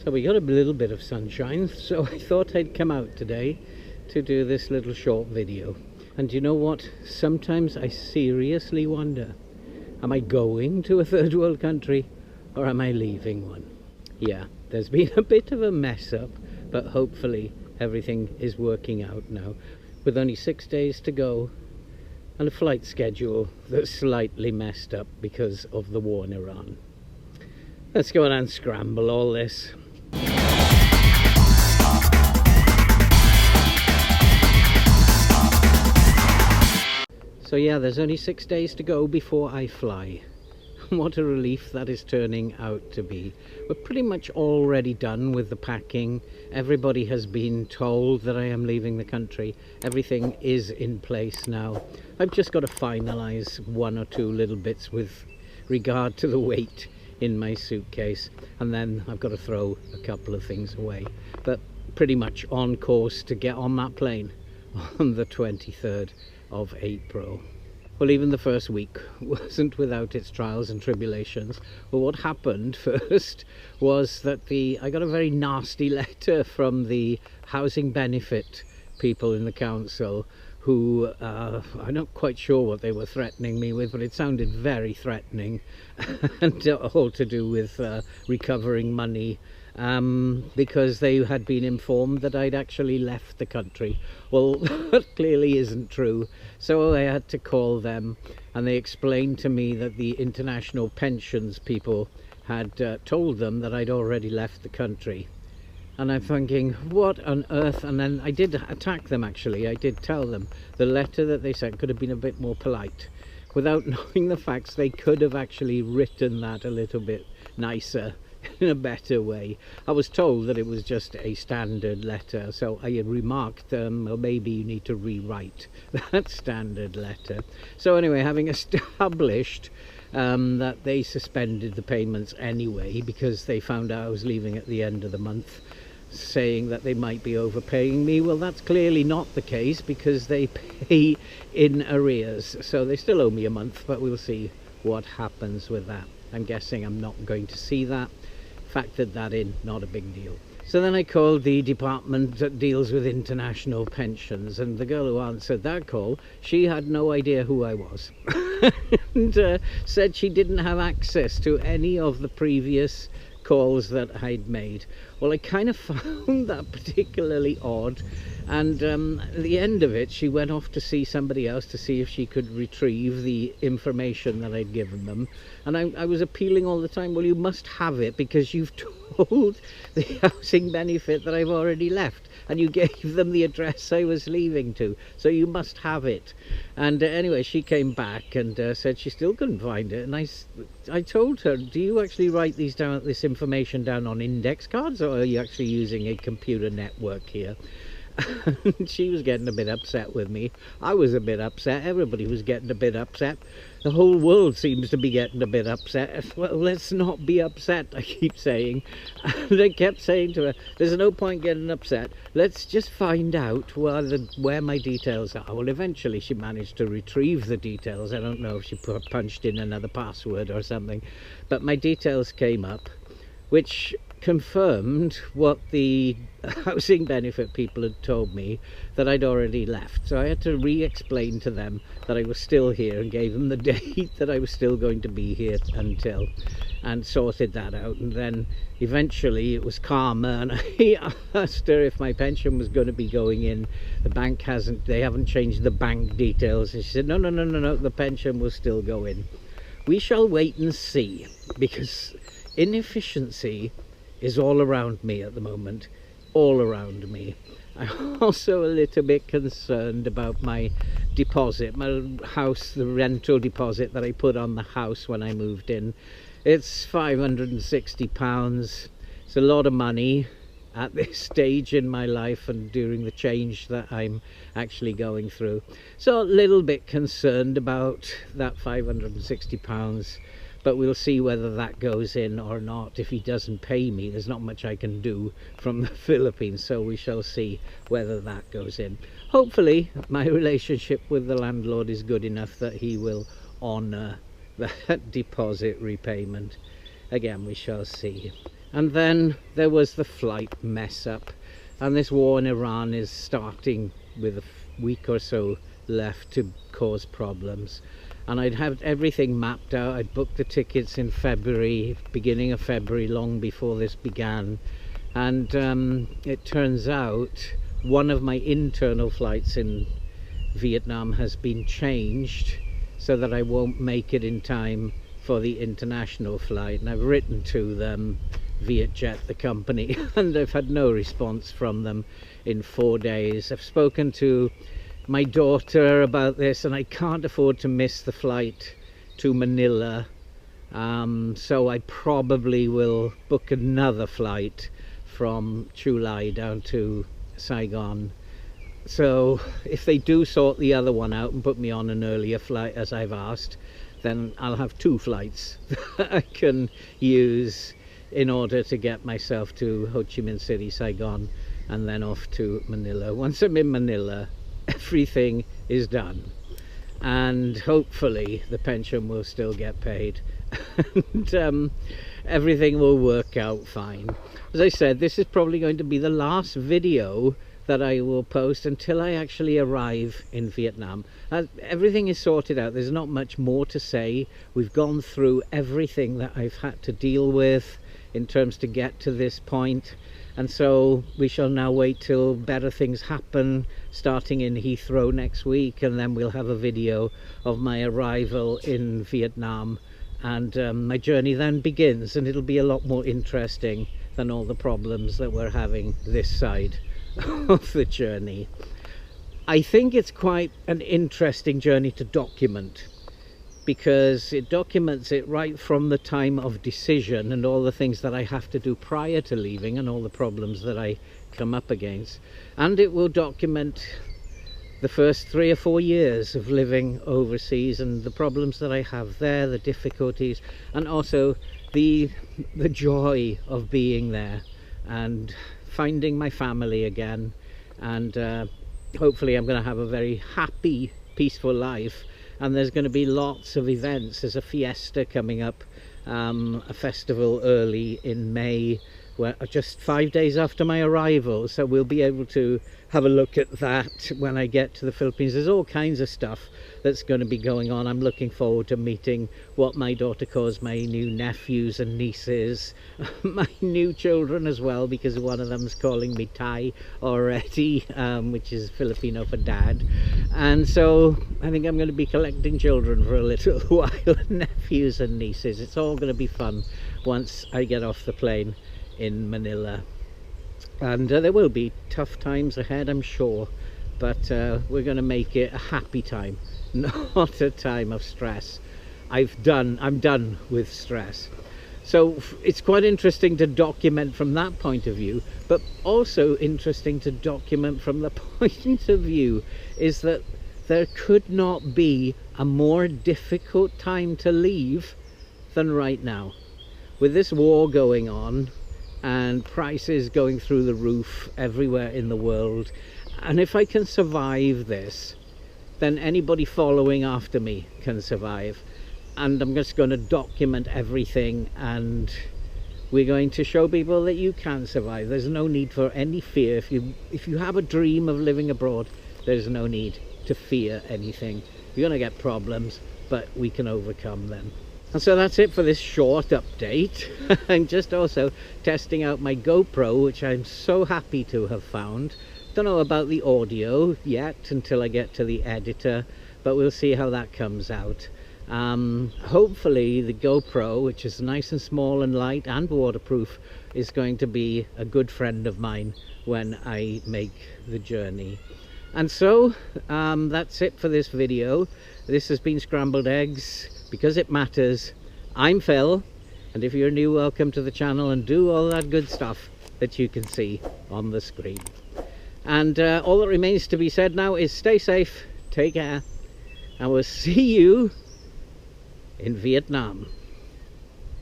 So we got a little bit of sunshine, so I thought I'd come out today to do this little short video. And you know what? Sometimes I seriously wonder, am I going to a third world country or am I leaving one? Yeah, there's been a bit of a mess up, but hopefully everything is working out now, with only 6 days to go and a flight schedule that's slightly messed up because of the war in Iran. Let's go and unscramble all this. So yeah, there's only 6 days to go before I fly. What a relief that is turning out to be. We're pretty much already done with the packing. Everybody has been told that I am leaving the country. Everything is in place now. I've just got to finalize one or two little bits with regard to the weight in my suitcase, and then I've got to throw a couple of things away. But pretty much on course to get on that plane on the 23rd of April. Well, even the first week wasn't without its trials and tribulations. Well, what happened first was that I got a very nasty letter from the housing benefit people in the council who, I'm not quite sure what they were threatening me with, but it sounded very threatening, and all to do with recovering money, because they had been informed that I'd actually left the country. Well, that clearly isn't true. So I had to call them, and they explained to me that the international pensions people had told them that I'd already left the country. And I'm thinking, what on earth? And then I did attack them, actually. I did tell them the letter that they sent could have been a bit more polite. Without knowing the facts, they could have actually written that a little bit nicer, in a better way. I was told that it was just a standard letter, so I had remarked, well, maybe you need to rewrite that standard letter. So anyway, having established that they suspended the payments anyway because they found out I was leaving at the end of the month, saying that they might be overpaying me. Well, that's clearly not the case because they pay in arrears, so they still owe me a month, but we'll see what happens with that. I'm guessing I'm not going to see that. Factored that in, not a big deal. So then I called the department that deals with international pensions, and the girl who answered that call, she had no idea who I was and said she didn't have access to any of the previous calls that I'd made. Well, I kind of found that particularly odd, and at the end of it she went off to see somebody else to see if she could retrieve the information that I'd given them. And I was appealing all the time, well, you must have it because you've told the housing benefit that I've already left, and you gave them the address I was leaving to, so you must have it. And anyway, she came back and said she still couldn't find it. And I told her, do you actually write this information down on index cards, or are you actually using a computer network here? And she was getting a bit upset with me. I was a bit upset. Everybody was getting a bit upset. The whole world seems to be getting a bit upset. Well, let's not be upset, I keep saying. And I kept saying to her, there's no point getting upset. Let's just find out where my details are. Well, eventually she managed to retrieve the details. I don't know if she punched in another password or something. But my details came up, which confirmed what the housing benefit people had told me, that I'd already left. So I had to re-explain to them that I was still here, and gave them the date that I was still going to be here until, and sorted that out. And then eventually it was calmer, and I asked her if my pension was going to be going in. The bank they haven't changed the bank details. And she said, no, the pension will still go in. We shall wait and see, because inefficiency is all around me at the moment, all around me. I'm also a little bit concerned about my deposit, my house, the rental deposit that I put on the house when I moved in. It's £560. It's a lot of money at this stage in my life and during the change that I'm actually going through. So a little bit concerned about that £560. But we'll see whether that goes in or not. If he doesn't pay me, there's not much I can do from the Philippines, so we shall see whether that goes in. Hopefully my relationship with the landlord is good enough that he will honour that deposit repayment. Again, we shall see. And then there was the flight mess up, and this war in Iran is starting with a week or so left to cause problems. And I'd had everything mapped out. I'd booked the tickets in February, beginning of February, long before this began. And it turns out one of my internal flights in Vietnam has been changed so that I won't make it in time for the international flight. And I've written to them, Vietjet, the company, and I've had no response from them in 4 days. I've spoken to my daughter about this, and I can't afford to miss the flight to Manila, so I probably will book another flight from Chu Lai down to Saigon. So if they do sort the other one out and put me on an earlier flight as I've asked, then I'll have 2 flights that I can use in order to get myself to Ho Chi Minh City, Saigon, and then off to Manila. Once I'm in Manila, everything is done, and hopefully the pension will still get paid and everything will work out fine. As I said, this is probably going to be the last video that I will post until I actually arrive in Vietnam. Everything is sorted out. There's not much more to say. We've gone through everything that I've had to deal with in terms to get to this point, and so we shall now wait till better things happen, starting in Heathrow next week, and then we'll have a video of my arrival in Vietnam, and my journey then begins, and it'll be a lot more interesting than all the problems that we're having this side of the journey. I think it's quite an interesting journey to document, because it documents it right from the time of decision and all the things that I have to do prior to leaving and all the problems that I come up against. And it will document the first 3 or 4 years of living overseas and the problems that I have there, the difficulties, and also the joy of being there and finding my family again. And hopefully I'm going to have a very happy, peaceful life. And there's going to be lots of events. There's a fiesta coming up, a festival early in May, where just 5 days after my arrival, so we'll be able to have a look at that when I get to the Philippines. There's all kinds of stuff that's going to be going on. I'm looking forward to meeting what my daughter calls my new nephews and nieces, my new children as well, because one of them's calling me Thai already, which is Filipino for dad. And so I think I'm going to be collecting children for a little while, nephews and nieces. It's all going to be fun once I get off the plane in Manila. And there will be tough times ahead, I'm sure, but we're going to make it a happy time, not a time of stress. I'm done with stress. So it's quite interesting to document from that point of view, but also interesting to document from the point of view is that there could not be a more difficult time to leave than right now. With this war going on, and prices going through the roof everywhere in the world, and if I can survive this, then anybody following after me can survive. And I'm just going to document everything, and we're going to show people that you can survive. There's no need for any fear. If you have a dream of living abroad, there's no need to fear anything. You're going to get problems, but we can overcome them. And so that's it for this short update. I'm just also testing out my GoPro, which I'm so happy to have found. Don't know about the audio yet until I get to the editor, but we'll see how that comes out. Hopefully the GoPro, which is nice and small and light and waterproof, is going to be a good friend of mine when I make the journey. And so that's it for this video. This has been Scrambled Eggs, because it matters. I'm Phil, and if you're new, welcome to the channel, and do all that good stuff that you can see on the screen. And all that remains to be said now is stay safe, take care, and we'll see you in Vietnam.